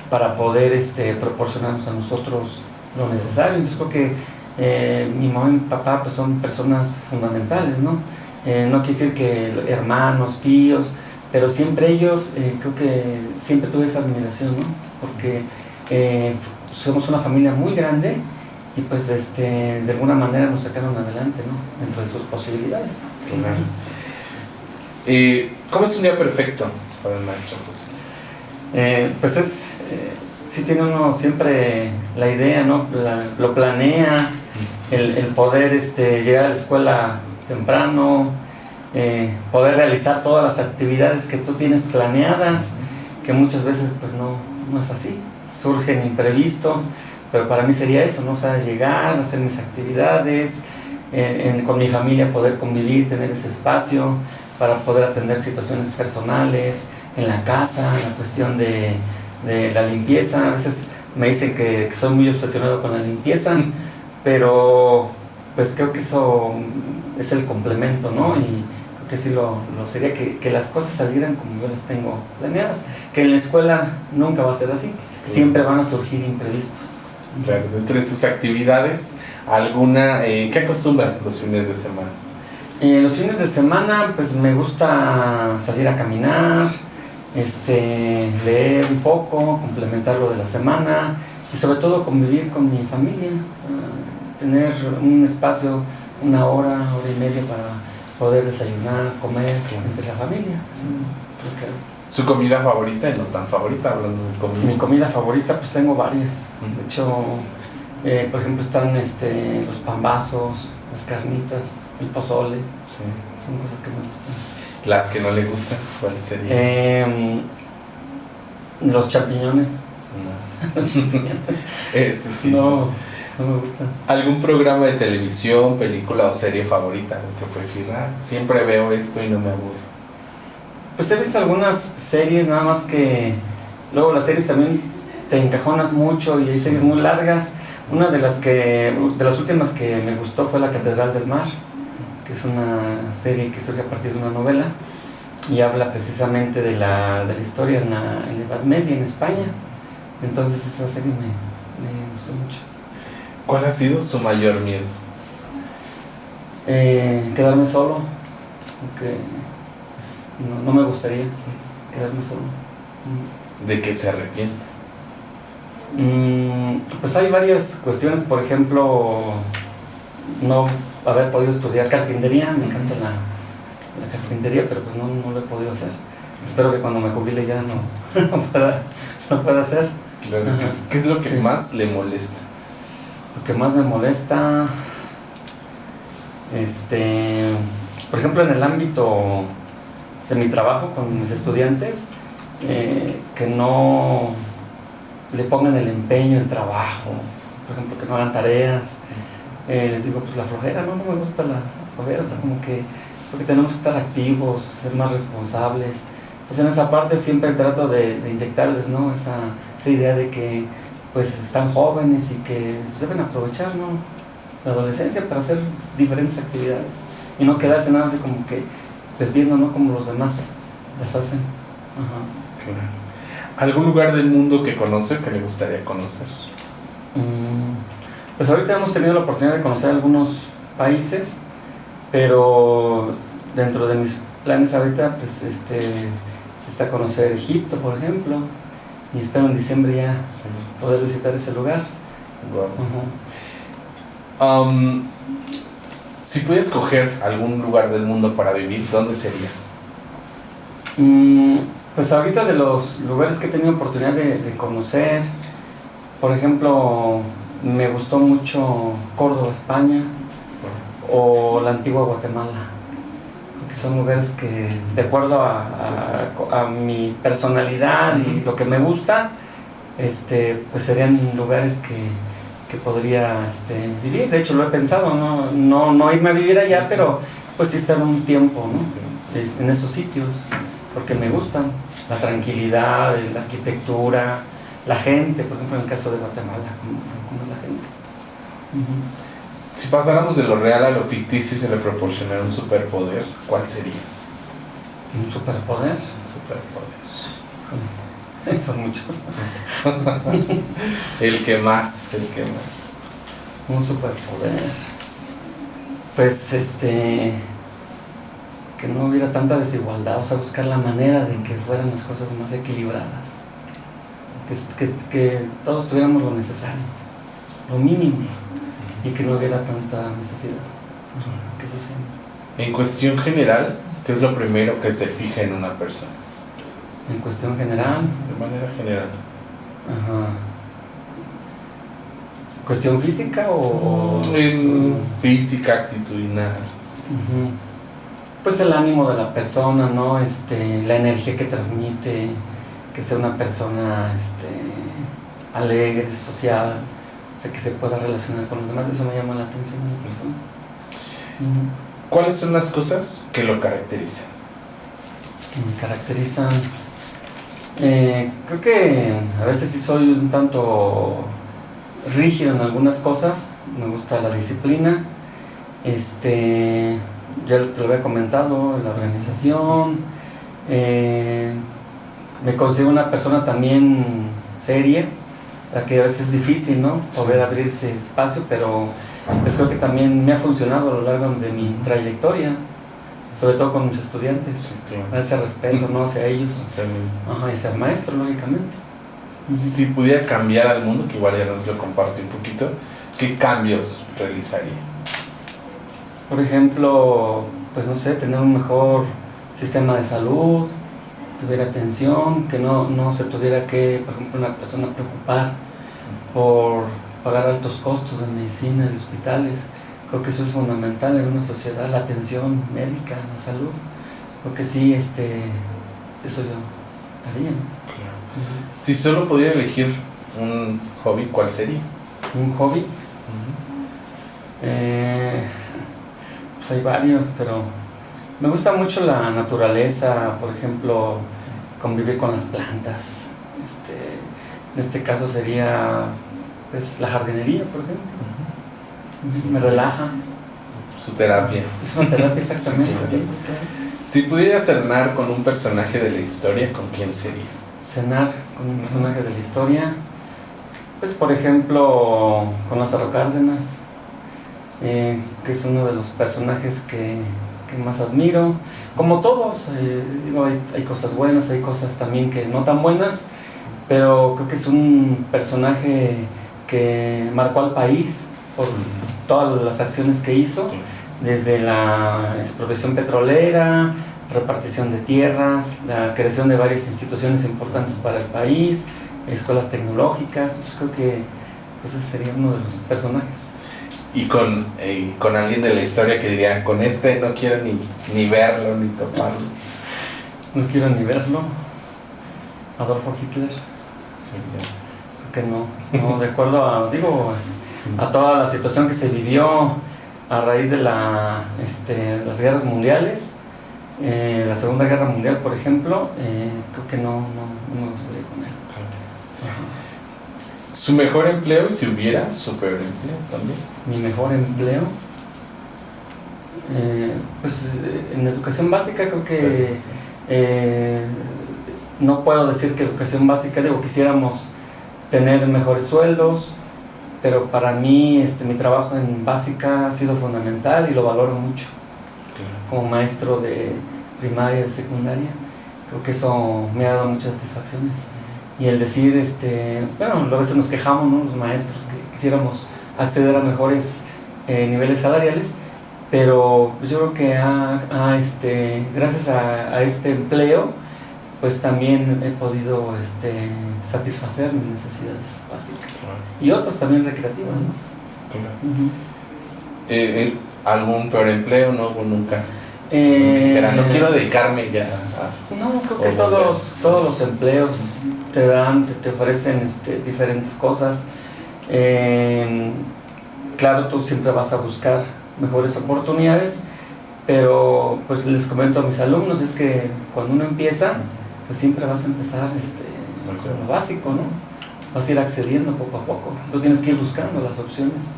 para poder proporcionarnos a nosotros lo necesario. Entonces creo que mi mamá y mi papá pues son personas fundamentales, ¿no? No quiere decir que hermanos, tíos, pero siempre ellos, creo que siempre tuve esa admiración, ¿no? Porque somos una familia muy grande y pues de alguna manera nos sacaron adelante, ¿no? Dentro de sus posibilidades. Claro. ¿Cómo es un día perfecto para el maestro José? Pues sí tiene uno siempre la idea, ¿no? Lo planea, el poder llegar a la escuela temprano, poder realizar todas las actividades que tú tienes planeadas, que muchas veces pues no es así, surgen imprevistos, pero para mí sería eso, ¿no? O sea, llegar, hacer mis actividades, con mi familia poder convivir, tener ese espacio para poder atender situaciones personales, en la casa, la cuestión de la limpieza. A veces me dicen que soy muy obsesionado con la limpieza, pero pues creo que eso es el complemento, ¿no? Y creo que sí lo sería que las cosas salieran como yo las tengo planeadas, que en la escuela nunca va a ser así, siempre van a surgir imprevistos. Claro, entre sus actividades, ¿qué acostumbran los fines de semana? Los fines de semana pues me gusta salir a caminar, leer un poco, complementar lo de la semana y sobre todo convivir con mi familia, tener un espacio, una hora y media para poder desayunar, comer entre la familia. Sí, creo que... ¿Su comida favorita y no tan favorita, hablando de comida? Mi comida favorita pues tengo varias. De hecho, por ejemplo están los pambazos, las carnitas, el pozole. Sí. Son cosas que me gustan. ¿Las que no le gustan? ¿Cuáles serían? Los champiñones. No. Los champiñones. Eso sí. No me gustan. ¿Algún programa de televisión, película o serie favorita? Que puedes decir, siempre veo esto y no me aburro. Pues he visto algunas series, nada más que luego las series también te encajonas mucho y hay series muy largas. Una de las últimas que me gustó fue La Catedral del Mar, que es una serie que surge a partir de una novela y habla precisamente de la historia en la Edad Media en España. Entonces esa serie me gustó mucho. ¿Cuál ha sido su mayor miedo? Quedarme solo, porque no me gustaría quedarme solo. ¿De qué se arrepiente? Pues hay varias cuestiones, por ejemplo, no haber podido estudiar carpintería, me encanta la carpintería, pero pues no lo he podido hacer. Espero que cuando me jubile ya no pueda hacer. Claro. ¿Qué es lo que más le molesta? Lo que más me molesta, por ejemplo, en el ámbito de mi trabajo con mis estudiantes, que no le pongan el empeño, el trabajo, por ejemplo, que no hagan tareas. Les digo, pues la flojera, no me gusta la flojera, o sea, como que porque tenemos que estar activos, ser más responsables. Entonces en esa parte siempre trato de inyectarles, ¿no? Esa idea de que pues están jóvenes y que pues, deben aprovechar, ¿no?, la adolescencia para hacer diferentes actividades y no quedarse nada así como que pues viendo, ¿no?, como los demás las hacen. Ajá. Claro. ¿Algún lugar del mundo que conoce, que le gustaría conocer? Pues ahorita hemos tenido la oportunidad de conocer algunos países, pero dentro de mis planes ahorita pues está conocer Egipto, por ejemplo, y espero en diciembre ya poder visitar ese lugar. Wow. Si pudieras escoger algún lugar del mundo para vivir, ¿dónde sería? Pues ahorita de los lugares que he tenido oportunidad de conocer, por ejemplo, me gustó mucho Córdoba, España, o la antigua Guatemala, porque son lugares que, de acuerdo a mi personalidad y lo que me gusta, pues serían lugares que podría vivir. De hecho lo he pensado, no irme a vivir allá, pero pues sí estar un tiempo, ¿no?, en esos sitios, porque me gustan la tranquilidad, la arquitectura, la gente, por ejemplo en el caso de Guatemala, cómo es la gente. Si pasáramos de lo real a lo ficticio y se le proporcionara un superpoder, ¿cuál sería? ¿Un superpoder? Un superpoder. Son muchos. El que más. Un superpoder. Pues que no hubiera tanta desigualdad, o sea, buscar la manera de que fueran las cosas más equilibradas. Que todos tuviéramos lo necesario, lo mínimo, y que no hubiera tanta necesidad. Que eso sea. En cuestión general, ¿qué es lo primero que se fija en una persona? En cuestión general. De manera general. Ajá. ¿Cuestión física o...? En física, actitudinal. Pues el ánimo de la persona, ¿no? La energía que transmite, que sea una persona alegre, social, o sea, que se pueda relacionar con los demás. Eso me llama la atención de la persona. ¿Cuáles son las cosas que lo caracterizan? Que me caracterizan... creo que a veces sí soy un tanto rígido en algunas cosas. Me gusta la disciplina. Ya te lo había comentado, la organización. Me considero una persona también seria, la que a veces es difícil, ¿no?, poder abrirse espacio, pero pues creo que también me ha funcionado a lo largo de mi trayectoria, sobre todo con mis estudiantes. Sí, claro. Ese respeto, ¿no?, hacia ellos. Sí. Y ser maestro, lógicamente. Si pudiera cambiar al mundo, que igual ya nos lo comparte un poquito, ¿qué cambios realizaría? Por ejemplo, pues no sé, tener un mejor sistema de salud, que hubiera atención, que no se tuviera que, por ejemplo, una persona preocupar por pagar altos costos de medicina, de hospitales. Creo que eso es fundamental en una sociedad, la atención médica, la salud. Creo que sí, eso yo haría, ¿no? Claro. Si solo pudiera elegir un hobby, ¿cuál sería? ¿Un hobby? Pues hay varios, pero me gusta mucho la naturaleza, por ejemplo, convivir con las plantas. En este caso sería pues la jardinería, por ejemplo. Me relaja. Su terapia. Es una terapia, exactamente. Sí. Si pudiera cenar con un personaje de la historia, ¿con quién sería? Cenar con un personaje de la historia, pues por ejemplo con Lázaro Cárdenas, que es uno de los personajes que más admiro. Como todos, hay cosas buenas, hay cosas también que no tan buenas, pero creo que es un personaje que marcó al país por todas las acciones que hizo, desde la expropiación petrolera, repartición de tierras, la creación de varias instituciones importantes para el país, escuelas tecnológicas. Pues creo que pues ese sería uno de los personajes. Y con alguien de la historia que diría, con este no quiero ni verlo ni toparlo. No quiero ni verlo. Adolfo Hitler. Sí, Creo que no, de acuerdo a, sí. a toda la situación que se vivió a raíz de las guerras mundiales, la Segunda Guerra Mundial, por ejemplo, creo que no me gustaría con él. Ajá. Su mejor empleo, si hubiera su peor empleo también. Mi mejor empleo, pues en educación básica creo que Sí. no puedo decir que educación básica, quisiéramos tener mejores sueldos, pero para mí mi trabajo en básica ha sido fundamental y lo valoro mucho. Como maestro de primaria, de secundaria, creo que eso me ha dado muchas satisfacciones. Y el decir, a veces nos quejamos, ¿no?, los maestros, que quisiéramos acceder a mejores niveles salariales, pero pues yo creo que gracias a este empleo, pues también he podido satisfacer mis necesidades básicas. Claro. Y otras también recreativas, ¿no? Claro. ¿Algún peor empleo? No hubo nunca. Dijera, no quiero dedicarme ya a... No, creo que todos los empleos te ofrecen diferentes cosas. Claro, tú siempre vas a buscar mejores oportunidades, pero pues les comento a mis alumnos, es que cuando uno empieza, pues siempre vas a empezar con lo básico, ¿no? Vas a ir accediendo poco a poco. Tú tienes que ir buscando las opciones.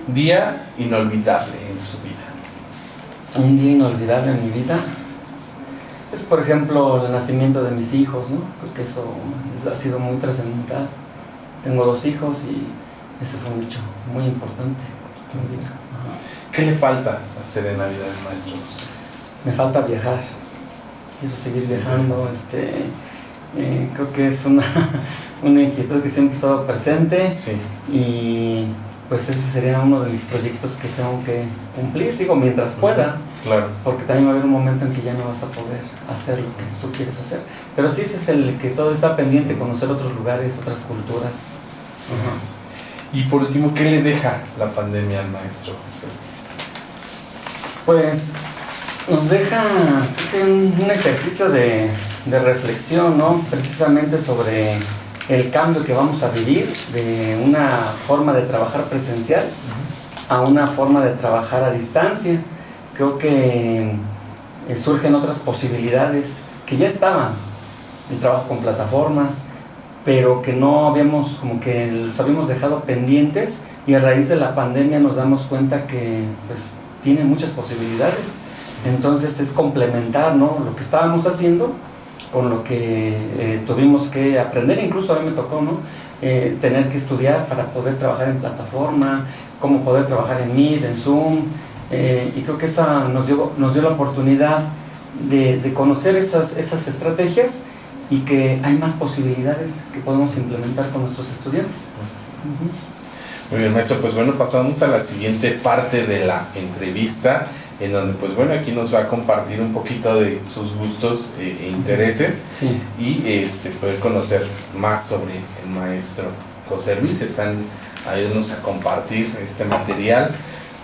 Día inolvidable en su vida. Un día inolvidable en mi vida es, por ejemplo, el nacimiento de mis hijos, ¿no? Creo que eso ha sido muy trascendental. Tengo 2 hijos y eso fue un hecho muy importante en mi vida. ¿Qué le falta hacer en Navidad, maestro José? Me falta viajar. Quiero seguir viajando. Creo que es una inquietud que siempre ha estado presente. Sí. Y pues ese sería uno de mis proyectos que tengo que cumplir, mientras pueda. Claro. Porque también va a haber un momento en que ya no vas a poder hacer lo que tú quieres hacer. Pero sí, ese es el que todo está pendiente, conocer otros lugares, otras culturas. Y por último, ¿qué le deja la pandemia al maestro José Luis? Pues nos deja un ejercicio de reflexión, ¿no? Precisamente sobre el cambio que vamos a vivir de una forma de trabajar presencial a una forma de trabajar a distancia. Creo que surgen otras posibilidades que ya estaban, el trabajo con plataformas, pero que no habíamos, como que los habíamos dejado pendientes, y a raíz de la pandemia nos damos cuenta que pues tiene muchas posibilidades. Entonces es complementar, ¿no?, lo que estábamos haciendo con lo que tuvimos que aprender. Incluso a mí me tocó, ¿no?, tener que estudiar para poder trabajar en plataforma, cómo poder trabajar en Meet, en Zoom, y creo que esa nos dio la oportunidad de conocer esas estrategias, y que hay más posibilidades que podemos implementar con nuestros estudiantes. Muy bien, maestro, pues bueno, pasamos a la siguiente parte de la entrevista, en donde pues bueno, aquí nos va a compartir un poquito de sus gustos e intereses. Sí. Y poder conocer más sobre el maestro José Luis. Están ayudándonos a compartir este material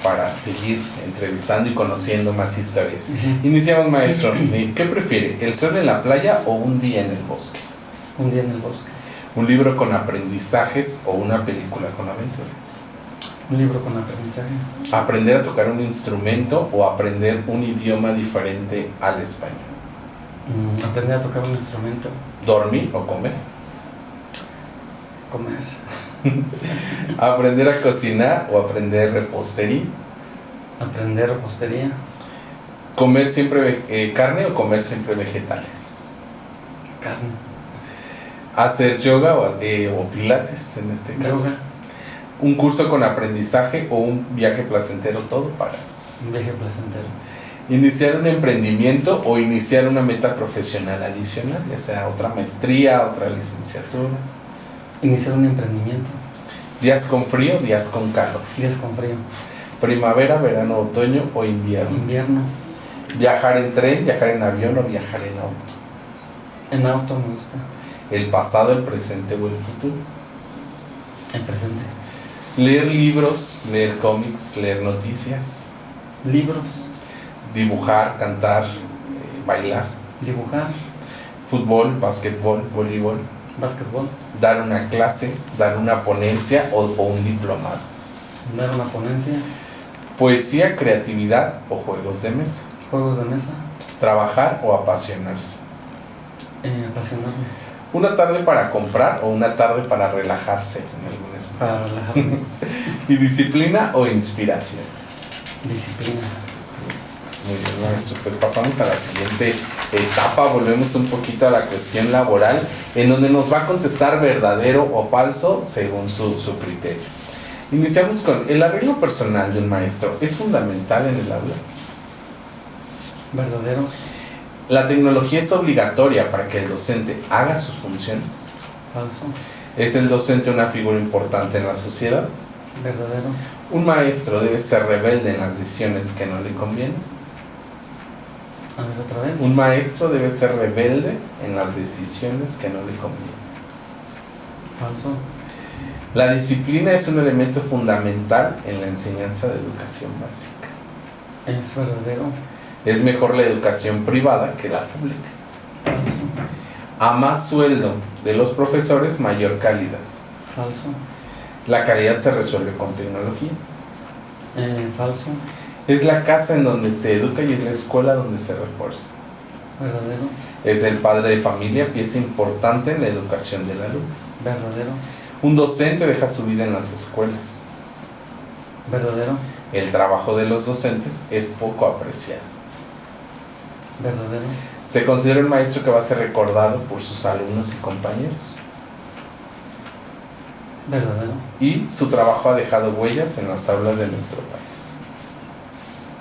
para seguir entrevistando y conociendo más historias. Iniciamos, maestro. ¿Qué prefiere, el sol en la playa o un día en el bosque? Un día en el bosque. ¿Un libro con aprendizajes o una película con aventuras? Un libro con aprendizaje. ¿Aprender a tocar un instrumento o aprender un idioma diferente al español? Aprender a tocar un instrumento. ¿Dormir o comer? Comer. ¿Aprender a cocinar o aprender repostería? Aprender repostería. ¿Comer siempre carne o comer siempre vegetales? Carne. ¿Hacer yoga o pilates en este caso? Yoga. ¿Un curso con aprendizaje o un viaje placentero? Todo para. Un viaje placentero. ¿Iniciar un emprendimiento o iniciar una meta profesional adicional? Ya sea otra maestría, otra licenciatura. Iniciar un emprendimiento. Días con frío, días con calor. Días con frío. Primavera, verano, otoño o invierno. Invierno. Viajar en tren, viajar en avión o viajar en auto. En auto me gusta. El pasado, el presente o el futuro. El presente. Leer libros, leer cómics, leer noticias. Libros. Dibujar, cantar, bailar. Dibujar. Fútbol, básquetbol, voleibol. Básquetbol. Dar una clase, dar una ponencia o un diplomado. Dar una ponencia. Poesía, creatividad o juegos de mesa. Juegos de mesa. Trabajar o apasionarse. Apasionarme. Una tarde para comprar o una tarde para relajarse en algún espacio. Para relajarme. Y disciplina o inspiración. Disciplina. Muy bien, maestro. Pues pasamos a la siguiente etapa. Volvemos un poquito a la cuestión laboral, en donde nos va a contestar verdadero o falso según su criterio. Iniciamos con el arreglo personal de un maestro. ¿Es fundamental en el aula? Verdadero. ¿La tecnología es obligatoria para que el docente haga sus funciones? Falso. ¿Es el docente una figura importante en la sociedad? Verdadero. ¿Un maestro debe ser rebelde en las decisiones que no le convienen? A ver, otra vez. Un maestro debe ser rebelde en las decisiones que no le convienen. Falso. La disciplina es un elemento fundamental en la enseñanza de educación básica. Es verdadero. Es mejor la educación privada que la pública. Falso. A más sueldo de los profesores, mayor calidad. Falso. La calidad se resuelve con tecnología. Falso. Es la casa en donde se educa y es la escuela donde se refuerza. Verdadero. Es el padre de familia, pieza importante en la educación del alumno. Verdadero. Un docente deja su vida en las escuelas. Verdadero. El trabajo de los docentes es poco apreciado. Verdadero. Se considera un maestro que va a ser recordado por sus alumnos y compañeros. Verdadero. Y su trabajo ha dejado huellas en las aulas de nuestro país.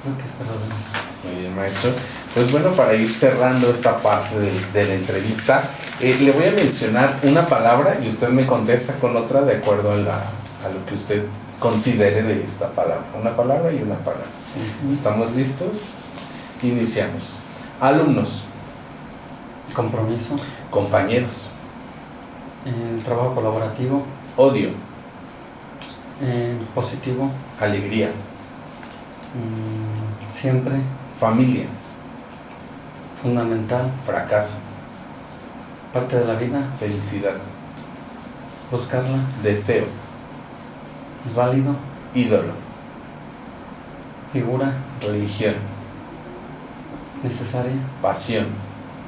Creo que es verdadero. Muy bien, maestro. Pues bueno, para ir cerrando esta parte de la entrevista, le voy a mencionar una palabra y usted me contesta con otra de acuerdo a lo que usted considere de esta palabra. Una palabra y una palabra. ¿Estamos listos? Iniciamos. Alumnos. Compromiso. Compañeros. Trabajo colaborativo. Odio. Positivo. Alegría. Siempre. Familia. Fundamental. Fracaso. Parte de la vida. Felicidad. Buscarla. Deseo. Es válido. Ídolo. Figura. Religión. Necesaria. Pasión.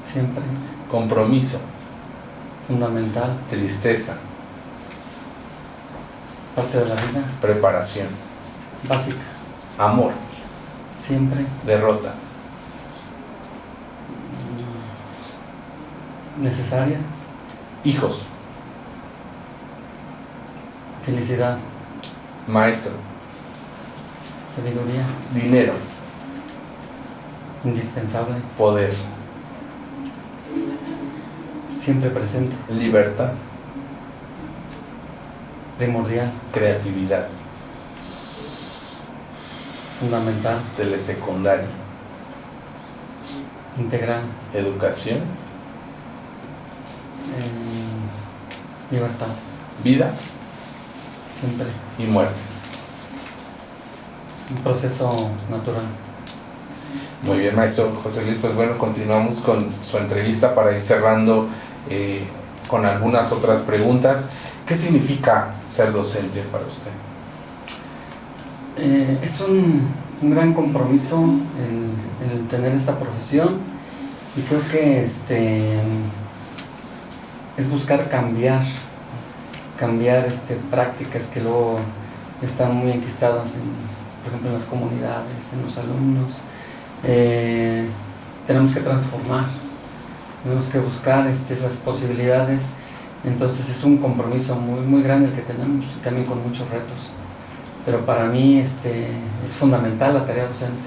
Siempre. Compromiso. Fundamental. Tristeza. Parte de la vida. Preparación. Básica. Amor. Siempre. Derrota. Necesaria. Hijos. Felicidad. Maestro. Sabiduría. Dinero. Indispensable. Poder. Siempre presente. Libertad. Primordial. Creatividad. Fundamental. Telesecundaria. Integral. Educación. Libertad. Vida Siempre. y muerte. Un proceso natural. Muy bien, maestro José Luis. Pues bueno, continuamos con su entrevista para ir cerrando con algunas otras preguntas. ¿Qué significa ser docente para usted? Es un gran compromiso el tener esta profesión y creo que es buscar cambiar prácticas que luego están muy enquistadas, por ejemplo, en las comunidades, en los alumnos. Tenemos que transformar, tenemos que buscar esas posibilidades. Entonces es un compromiso muy, muy grande el que tenemos y también con muchos retos. Pero para mí es fundamental la tarea docente,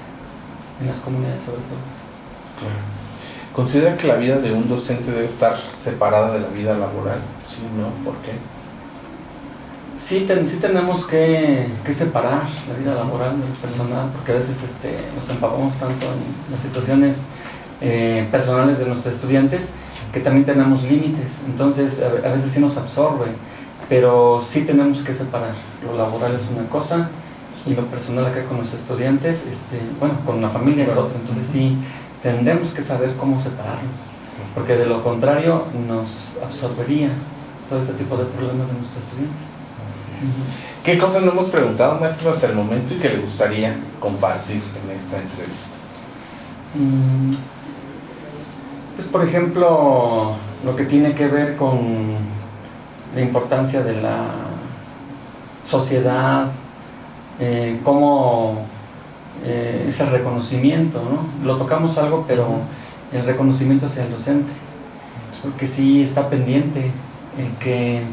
en las comunidades sobre todo. ¿Considera que la vida de un docente debe estar separada de la vida laboral? Sí, ¿no? ¿Por qué? Sí, sí tenemos que separar la vida laboral del personal, porque a veces nos empapamos tanto en las situaciones personales de nuestros estudiantes que también tenemos límites, entonces a veces sí nos absorbe, pero sí tenemos que separar. Lo laboral es una cosa y lo personal acá con los estudiantes, bueno, con la familia es otra, entonces sí tendremos que saber cómo separarlo, porque de lo contrario nos absorbería todo este tipo de problemas de nuestros estudiantes. ¿Qué cosas no hemos preguntado, maestro, hasta el momento y que le gustaría compartir en esta entrevista? Pues, por ejemplo, lo que tiene que ver con la importancia de la sociedad, cómo ese reconocimiento, ¿no? Lo tocamos algo, pero el reconocimiento hacia el docente, porque sí está pendiente el que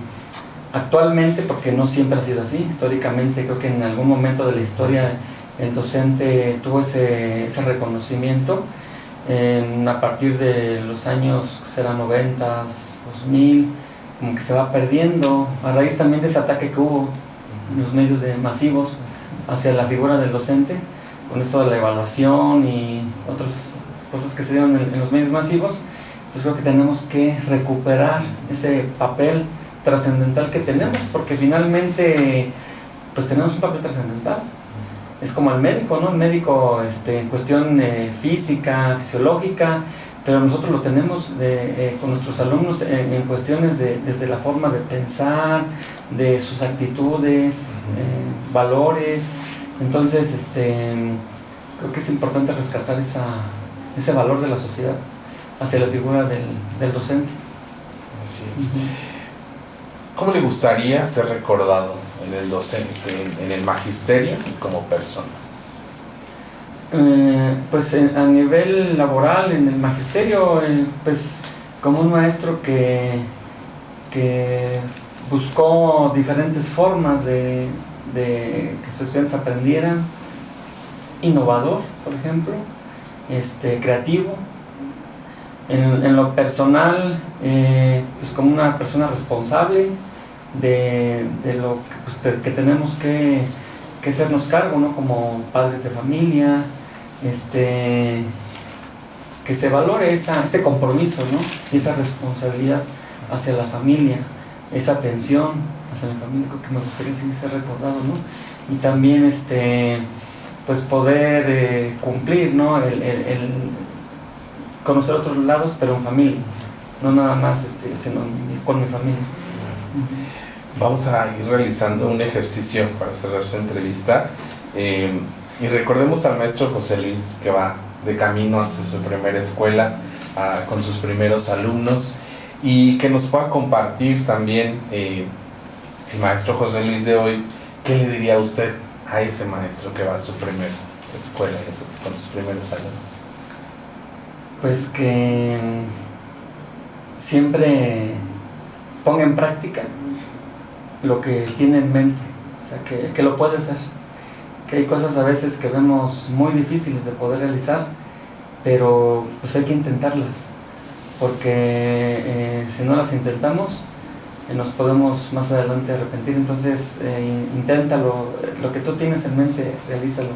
actualmente, porque no siempre ha sido así, históricamente creo que en algún momento de la historia el docente tuvo ese reconocimiento, a partir de los años que serán 90, 2000, como que se va perdiendo, a raíz también de ese ataque que hubo en los medios masivos hacia la figura del docente, con esto de la evaluación y otras cosas que se dieron en los medios masivos. Entonces creo que tenemos que recuperar ese papel trascendental que tenemos, porque finalmente pues tenemos un papel trascendental. Es como el médico, ¿no? El médico en cuestión física, fisiológica, pero nosotros lo tenemos con nuestros alumnos en cuestiones desde la forma de pensar, de sus actitudes, valores. Entonces creo que es importante rescatar ese valor de la sociedad hacia la figura del docente. Así es. ¿Cómo le gustaría ser recordado en el docente, en el magisterio y como persona? Pues a nivel laboral, en el magisterio, pues como un maestro que buscó diferentes formas de que sus estudiantes aprendieran, innovador, por ejemplo, creativo. En lo personal, pues como una persona responsable de lo que tenemos que hacernos cargo, ¿no? Como padres de familia, que se valore ese compromiso, ¿no? Y esa responsabilidad hacia la familia, esa atención hacia mi familia, creo que me gustaría ser recordado, ¿no? Y también pues poder cumplir, ¿no? El conocer otros lados, pero en familia, no nada más sino con mi familia. Vamos a ir realizando un ejercicio para cerrar su entrevista, y recordemos al maestro José Luis, que va de camino hacia su primera escuela, con sus primeros alumnos, y que nos pueda compartir también el maestro José Luis de hoy. ¿Qué le diría usted a ese maestro que va a su primera escuela con sus primeros alumnos? Pues que siempre ponga en práctica lo que tiene en mente, o sea, que lo puede hacer, que hay cosas a veces que vemos muy difíciles de poder realizar, pero pues hay que intentarlas, porque si no las intentamos nos podemos más adelante arrepentir. Entonces inténtalo, lo que tú tienes en mente, realízalo,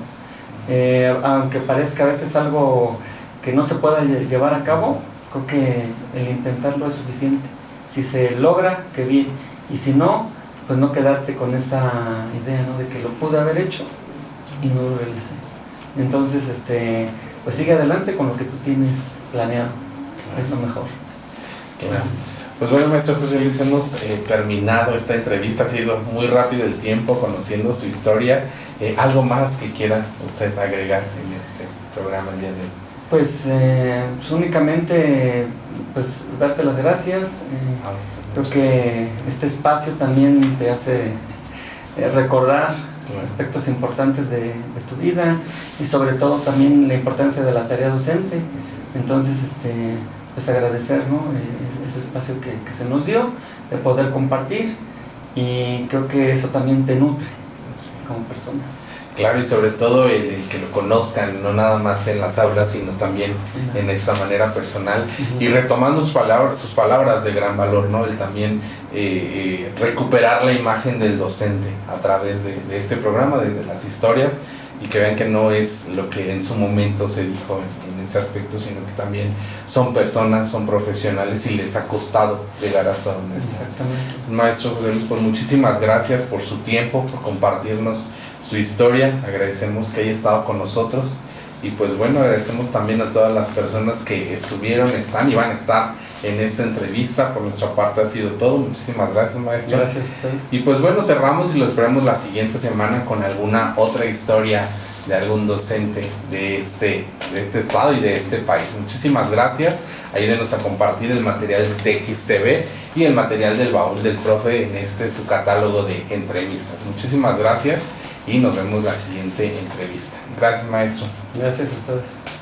aunque parezca a veces algo que no se pueda llevar a cabo, creo que el intentarlo es suficiente. Si se logra, qué bien, y si no, pues no quedarte con esa idea, ¿no? De que lo pude haber hecho y no lo realicé. Entonces pues sigue adelante con lo que tú tienes planeado, es lo mejor. Claro. Pues bueno, maestro José Luis, hemos terminado esta entrevista. Ha sido muy rápido el tiempo conociendo su historia. ¿Algo más que quiera usted agregar en este programa el día de hoy? Pues únicamente pues darte las gracias. Creo que este espacio también te hace recordar aspectos importantes de tu vida y sobre todo también la importancia de la tarea docente. Entonces pues agradecer, ¿no? Ese espacio que se nos dio de poder compartir, y creo que eso también te nutre como persona. Claro, y sobre todo el que lo conozcan, no nada más en las aulas, sino también en esta manera personal. Y retomando sus palabras de gran valor, ¿no? El también recuperar la imagen del docente a través de este programa, de las historias, y que vean que no es lo que en su momento se dijo en ese aspecto, sino que también son personas, son profesionales y les ha costado llegar hasta donde están. Maestro José Luis, pues muchísimas gracias por su tiempo, por compartirnos su historia. Agradecemos que haya estado con nosotros y pues bueno, agradecemos también a todas las personas que estuvieron, están y van a estar en esta entrevista. Por nuestra parte ha sido todo. Muchísimas gracias, maestro. Gracias a ustedes. Y pues bueno, cerramos y lo esperamos la siguiente semana con alguna otra historia de algún docente de este estado y de este país. Muchísimas gracias. Ayúdenos a compartir el material de TXTV y el material del baúl del profe en su catálogo de entrevistas. Muchísimas gracias y nos vemos la siguiente entrevista. Gracias, maestro. Gracias a ustedes.